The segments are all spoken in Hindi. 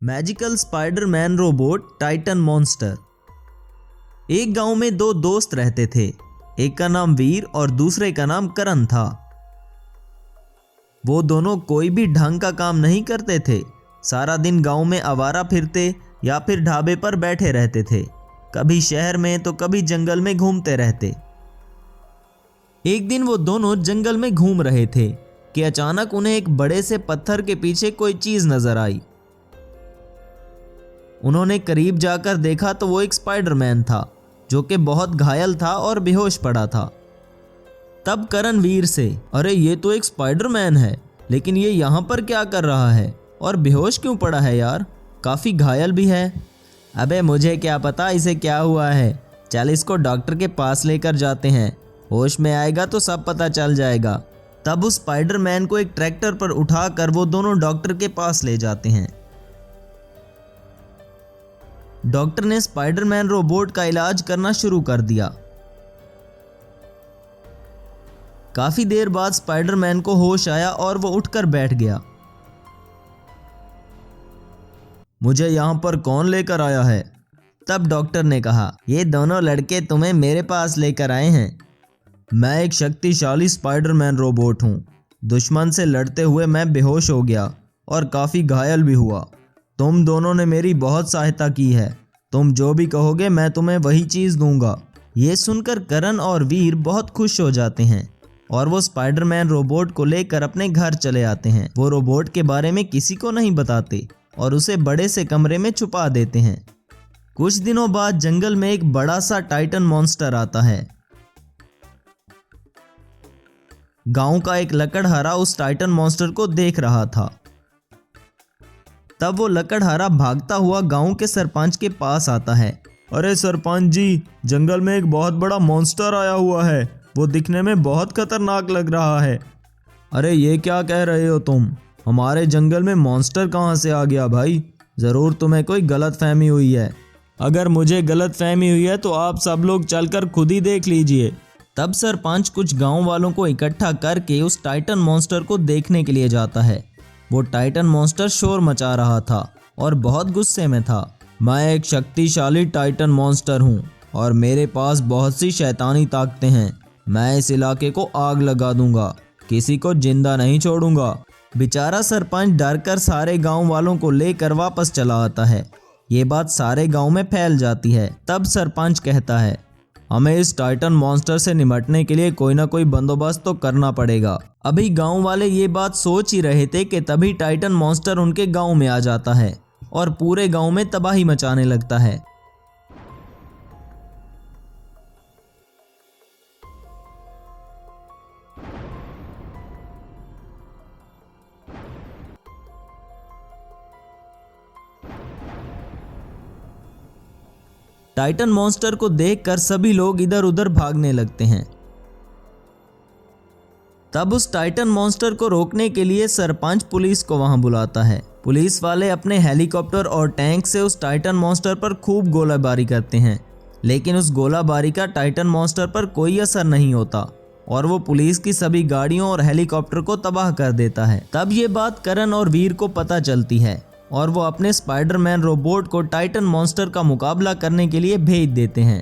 Magical Spiderman robot Titan monster. एक गांव में दो दोस्त रहते थे। एक का नाम वीर और दूसरे का नाम करण था। वो दोनों कोई भी ढंग का काम नहीं करते थे। सारा दिन गांव में आवारा फिरते या फिर ढाबे पर बैठे रहते थे। कभी शहर में तो कभी जंगल में घूमते रहते। एक दिन वो दोनों जंगल में घूम रहे थे कि अचानक उन्हें एक बड़े से पत्थर के पीछे कोई चीज नजर आई। उन्होंने करीब जाकर देखा तो वो एक स्पाइडरमैन था जो कि बहुत घायल था और बेहोश पड़ा था। तब करण वीर से, अरे ये तो एक स्पाइडरमैन है, लेकिन ये यहाँ पर क्या कर रहा है और बेहोश क्यों पड़ा है यार, काफ़ी घायल भी है। अबे मुझे क्या पता इसे क्या हुआ है, चल इसको डॉक्टर के पास लेकर जाते हैं, होश में आएगा तो सब पता चल जाएगा। तब उस स्पाइडरमैन को एक ट्रैक्टर पर उठाकर वो दोनों डॉक्टर के पास ले जाते हैं। डॉक्टर ने स्पाइडरमैन रोबोट का इलाज करना शुरू कर दिया। काफी देर बाद स्पाइडरमैन को होश आया और वो उठकर बैठ गया। मुझे यहां पर कौन लेकर आया है? तब डॉक्टर ने कहा, ये दोनों लड़के तुम्हें मेरे पास लेकर आए हैं। मैं एक शक्तिशाली स्पाइडरमैन रोबोट हूं। दुश्मन से लड़ते हुए मैं बेहोश हो गया और काफी घायल भी हुआ। तुम दोनों ने मेरी बहुत सहायता की है। तुम जो भी कहोगे मैं तुम्हें वही चीज़ दूंगा। ये सुनकर करण और वीर बहुत खुश हो जाते हैं और वो स्पाइडरमैन रोबोट को लेकर अपने घर चले आते हैं। वो रोबोट के बारे में किसी को नहीं बताते और उसे बड़े से कमरे में छुपा देते हैं। कुछ दिनों बाद जंगल में एक बड़ा सा टाइटन मॉन्स्टर आता है। गांव का एक लकड़हारा उस टाइटन मॉन्स्टर को देख रहा था। तब वो लकड़हारा भागता हुआ गांव के सरपंच के पास आता है। अरे सरपंच जी, जंगल में एक बहुत बड़ा मॉन्स्टर आया हुआ है, वो दिखने में बहुत खतरनाक लग रहा है। अरे ये क्या कह रहे हो तुम, हमारे जंगल में मॉन्स्टर कहाँ से आ गया भाई? ज़रूर तुम्हें कोई गलतफहमी हुई है। अगर मुझे गलतफहमी हुई है तो आप सब लोग चलकर खुद ही देख लीजिए। तब सरपंच कुछ गांव वालों को इकट्ठा करके उस टाइटन मॉन्स्टर को देखने के लिए जाता है। वो टाइटन मॉन्स्टर शोर मचा रहा था और बहुत गुस्से में था। मैं एक शक्तिशाली टाइटन मॉन्स्टर हूँ और मेरे पास बहुत सी शैतानी ताकतें हैं। मैं इस इलाके को आग लगा दूंगा, किसी को जिंदा नहीं छोड़ूंगा। बेचारा सरपंच डरकर सारे गांव वालों को लेकर वापस चला आता है। ये बात सारे गांव में फैल जाती है। तब सरपंच कहता है, हमें इस टाइटन मॉन्स्टर से निपटने के लिए कोई ना कोई बंदोबस्त तो करना पड़ेगा। अभी गांव वाले ये बात सोच ही रहे थे कि तभी टाइटन मॉन्स्टर उनके गांव में आ जाता है और पूरे गांव में तबाही मचाने लगता है। टाइटन मॉन्स्टर को देखकर सभी लोग इधर उधर भागने लगते हैं। तब उस टाइटन मॉन्स्टर को रोकने के लिए सरपंच पुलिस को वहां बुलाता है। पुलिस वाले अपने हेलीकॉप्टर और टैंक से उस टाइटन मॉन्स्टर पर खूब गोलाबारी करते हैं, लेकिन उस गोलाबारी का टाइटन मॉन्स्टर पर कोई असर नहीं होता और वो पुलिस की सभी गाड़ियों और हेलीकॉप्टर को तबाह कर देता है। तब ये बात करण और वीर को पता चलती है और वो अपने स्पाइडरमैन रोबोट को टाइटन मॉन्स्टर का मुकाबला करने के लिए भेज देते हैं।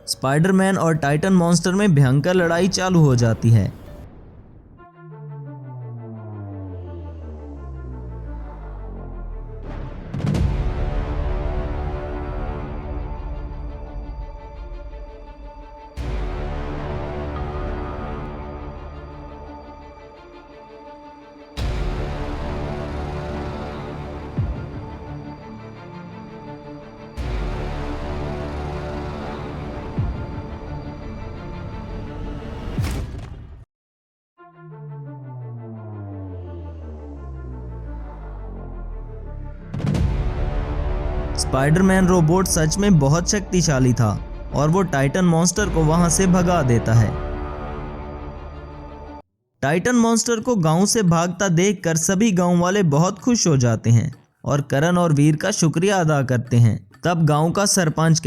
स्पाइडरमैन और टाइटन मॉन्स्टर में भयंकर लड़ाई चालू हो जाती है। स्पाइडरमैन रोबोट सच में बहुत शक्तिशाली था और वो टाइटन मॉन्स्टर को वहां से भगा देता है। टाइटन मॉन्स्टर को गांव से भागता देखकर सभी गांव वाले बहुत खुश हो जाते हैं और करण और वीर का शुक्रिया अदा करते हैं। तब गांव का सरपंच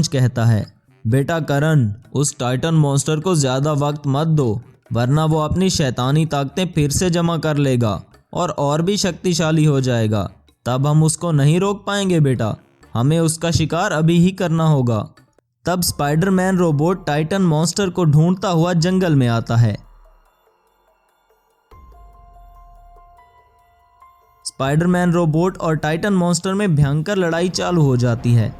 कहता है, बेटा करण, उस टाइटन मॉन्स्टर को ज़्यादा वक्त मत दो, वरना वो अपनी शैतानी ताकतें फिर से जमा कर लेगा और भी शक्तिशाली हो जाएगा। तब हम उसको नहीं रोक पाएंगे बेटा, हमें उसका शिकार अभी ही करना होगा। तब स्पाइडरमैन रोबोट टाइटन मॉन्स्टर को ढूंढता हुआ जंगल में आता है। स्पाइडरमैन रोबोट और टाइटन मॉन्स्टर में भयंकर लड़ाई चालू हो जाती है।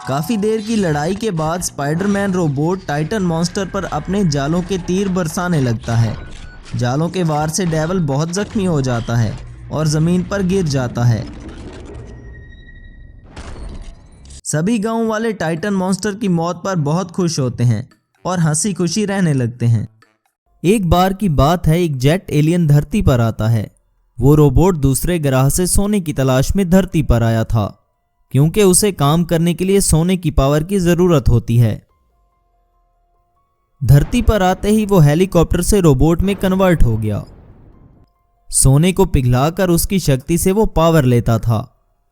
काफी देर की लड़ाई के बाद स्पाइडरमैन रोबोट टाइटन मॉन्स्टर पर अपने जालों के तीर बरसाने लगता है। जालों के वार से डेविल बहुत जख्मी हो जाता है और जमीन पर गिर जाता है। सभी गांव वाले टाइटन मॉन्स्टर की मौत पर बहुत खुश होते हैं और हंसी खुशी रहने लगते हैं। एक बार की बात है, एक जेट एलियन धरती पर आता है। वो रोबोट दूसरे ग्रह से सोने की तलाश में धरती पर आया था, क्योंकि उसे काम करने के लिए सोने की पावर की जरूरत होती है। धरती पर आते ही वो हेलीकॉप्टर से रोबोट में कन्वर्ट हो गया। सोने को पिघलाकर उसकी शक्ति से वो पावर लेता था।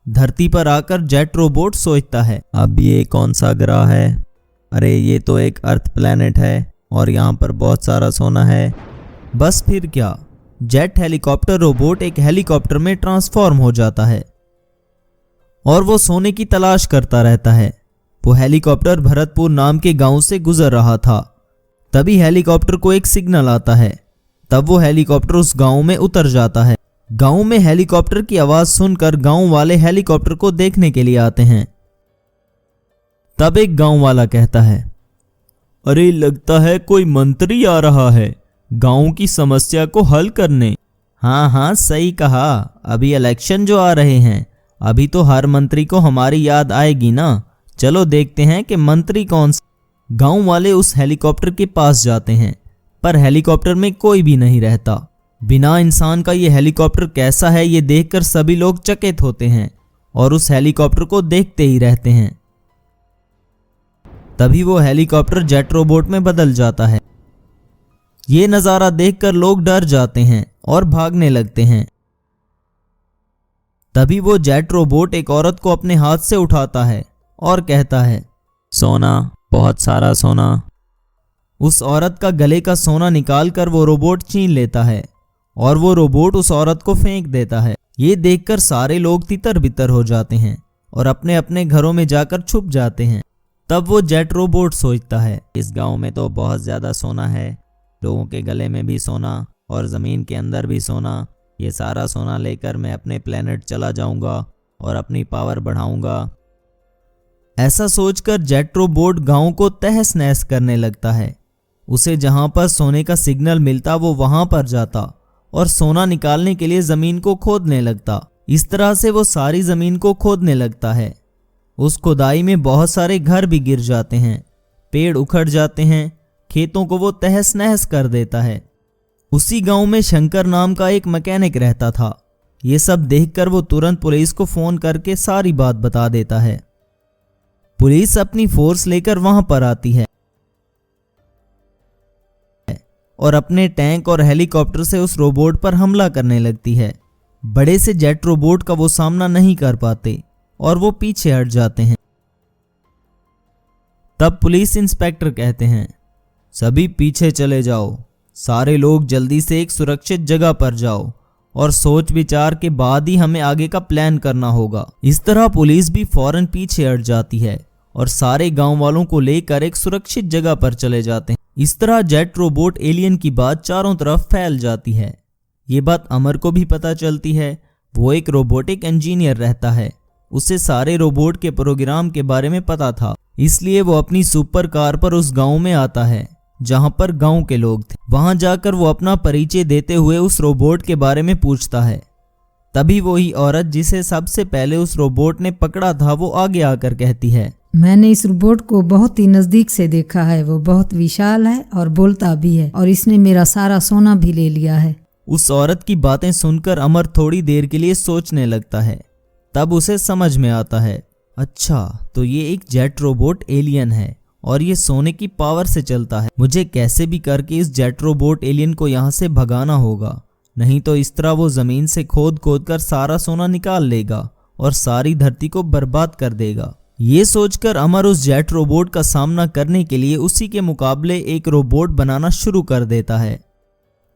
धरती पर आकर जेट रोबोट सोचता है, अब ये कौन सा ग्रह है? अरे ये तो एक अर्थ प्लैनेट है और यहाँ पर बहुत सारा सोना है। बस फिर क्या, जेट हेलीकॉप्टर रोबोट एक हेलीकॉप्टर में ट्रांसफॉर्म हो जाता है और वो सोने की तलाश करता रहता है। वो हेलीकॉप्टर भरतपुर नाम के गांव से गुजर रहा था। तभी हेलीकॉप्टर को एक सिग्नल आता है। तब वो हेलीकॉप्टर उस गांव में उतर जाता है। गांव में हेलीकॉप्टर की आवाज सुनकर गांव वाले हेलीकॉप्टर को देखने के लिए आते हैं। तब एक गांव वाला कहता है, अरे लगता है कोई मंत्री आ रहा है गांव की समस्या को हल करने। हाँ सही कहा, अभी इलेक्शन जो आ रहे हैं, अभी तो हर मंत्री को हमारी याद आएगी ना। चलो देखते हैं कि मंत्री कौन सा। गांव वाले उस हेलीकॉप्टर के पास जाते हैं, पर हेलीकॉप्टर में कोई भी नहीं रहता। बिना इंसान का ये हेलीकॉप्टर कैसा है, ये देखकर सभी लोग चकित होते हैं और उस हेलीकॉप्टर को देखते ही रहते हैं। तभी वो हेलीकॉप्टर जेट रोबोट में बदल जाता है। ये नज़ारा देखकर लोग डर जाते हैं और भागने लगते हैं। तभी वो जेट रोबोट एक औरत को अपने हाथ से उठाता है और कहता है, सोना, बहुत सारा सोना। उस औरत का गले का सोना निकालकर वो रोबोट छीन लेता है और वो रोबोट उस औरत को फेंक देता है। ये देखकर सारे लोग तितर बितर हो जाते हैं और अपने अपने घरों में जाकर छुप जाते हैं। तब वो जेट रोबोट सोचता है, इस गांव में तो बहुत ज़्यादा सोना है, लोगों के गले में भी सोना और ज़मीन के अंदर भी सोना। ये सारा सोना लेकर मैं अपने प्लेनेट चला जाऊंगा और अपनी पावर बढ़ाऊंगा। ऐसा सोचकर जेट रोबोट गांव को तहस नहस करने लगता है। उसे जहां पर सोने का सिग्नल मिलता वो वहां पर जाता और सोना निकालने के लिए जमीन को खोदने लगता। इस तरह से वो सारी जमीन को खोदने लगता है। उस खुदाई में बहुत सारे घर भी गिर जाते हैं, पेड़ उखड़ जाते हैं, खेतों को वो तहस नहस कर देता है। उसी गांव में शंकर नाम का एक मैकेनिक रहता था। ये सब देखकर वो तुरंत पुलिस को फोन करके सारी बात बता देता है। पुलिस अपनी फोर्स लेकर वहां पर आती है और अपने टैंक और हेलीकॉप्टर से उस रोबोट पर हमला करने लगती है। बड़े से जेट रोबोट का वो सामना नहीं कर पाते और वो पीछे हट जाते हैं। तब पुलिस इंस्पेक्टर कहते हैं, सभी पीछे चले जाओ, सारे लोग जल्दी से एक सुरक्षित जगह पर जाओ और सोच विचार के बाद ही हमें आगे का प्लान करना होगा। इस तरह पुलिस भी फौरन पीछे हट जाती है और सारे गांव वालों को लेकर एक सुरक्षित जगह पर चले जाते हैं। इस तरह जेट रोबोट एलियन की बात चारों तरफ फैल जाती है। ये बात अमर को भी पता चलती है। वो एक रोबोटिक इंजीनियर रहता है, उसे सारे रोबोट के प्रोग्राम के बारे में पता था, इसलिए वो अपनी सुपर कार पर उस गांव में आता है जहां पर गांव के लोग थे। वहां जाकर वो अपना परिचय देते हुए उस रोबोट के बारे में पूछता है। तभी वही औरत जिसे सबसे पहले उस रोबोट ने पकड़ा था वो आगे आकर कहती है, मैंने इस रोबोट को बहुत ही नजदीक से देखा है। वो बहुत विशाल है और बोलता भी है और इसने मेरा सारा सोना भी ले लिया है। उस औरत की बातें सुनकर अमर थोड़ी देर के लिए सोचने लगता है। तब उसे समझ में आता है, अच्छा तो ये एक जेट रोबोट एलियन है और ये सोने की पावर से चलता है। मुझे कैसे भी करके इस जेट रोबोट एलियन को यहाँ से भगाना होगा, नहीं तो इस तरह वो जमीन से खोद खोद कर सारा सोना निकाल लेगा और सारी धरती को बर्बाद कर देगा। ये सोचकर अमर उस जेट रोबोट का सामना करने के लिए उसी के मुकाबले एक रोबोट बनाना शुरू कर देता है।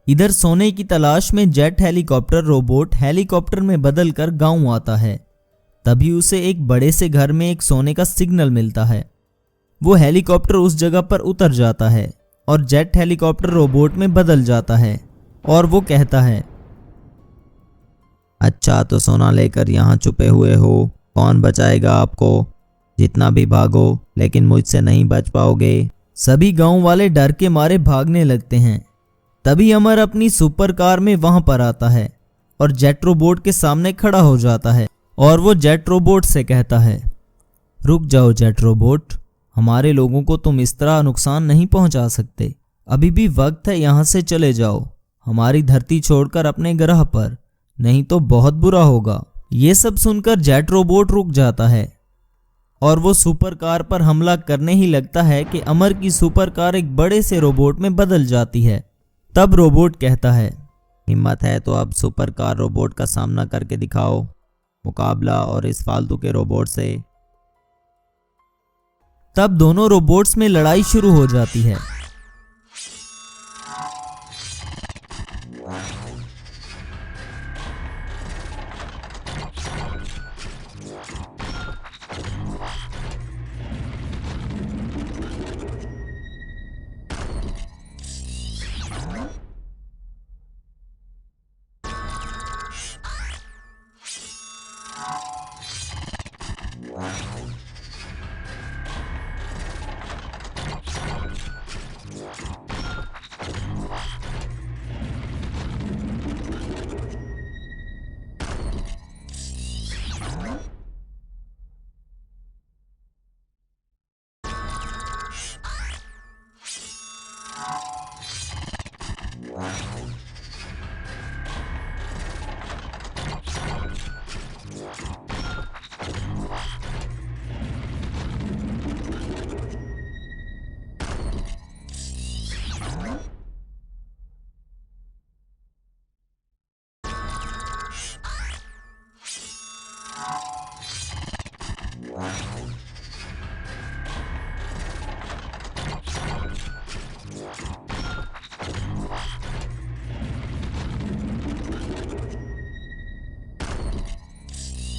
इधर सोने की तलाश में जेट हेलीकॉप्टर रोबोट हेलीकॉप्टर में बदलकर गांव आता है। तभी उसे एक बड़े से घर में एक सोने का सिग्नल मिलता है। वो हेलीकॉप्टर उस जगह पर उतर जाता है और जेट हेलीकॉप्टर रोबोट में बदल जाता है और वो कहता है, अच्छा तो सोना लेकर यहाँ छुपे हुए हो, कौन बचाएगा आपको? जितना भी भागो लेकिन मुझसे नहीं बच पाओगे। सभी गांव वाले डर के मारे भागने लगते हैं। तभी अमर अपनी सुपर कार में वहां पर आता है और जेट रोबोट के सामने खड़ा हो जाता है और वो जेट रोबोट से कहता है, रुक जाओ जेट रोबोट, हमारे लोगों को तुम इस तरह नुकसान नहीं पहुंचा सकते। अभी भी वक्त है, यहाँ से चले जाओ हमारी धरती छोड़कर अपने ग्रह पर, नहीं तो बहुत बुरा होगा। ये सब सुनकर जेट रोबोट रुक जाता है और वो सुपर कार पर हमला करने ही लगता है कि अमर की सुपर कार एक बड़े से रोबोट में बदल जाती है। तब रोबोट कहता है, हिम्मत है तो अब सुपर कार रोबोट का सामना करके दिखाओ, मुकाबला और इस फालतू के रोबोट से। तब दोनों रोबोट्स में लड़ाई शुरू हो जाती है।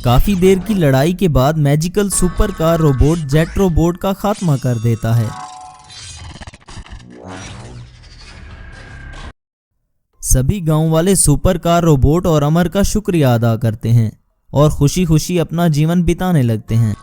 काफी देर की लड़ाई के बाद magical super car robot jet robot का खात्मा कर देता है। सभी गांव वाले सुपर कार रोबोट और अमर का शुक्रिया अदा करते हैं और खुशी खुशी अपना जीवन बिताने लगते हैं।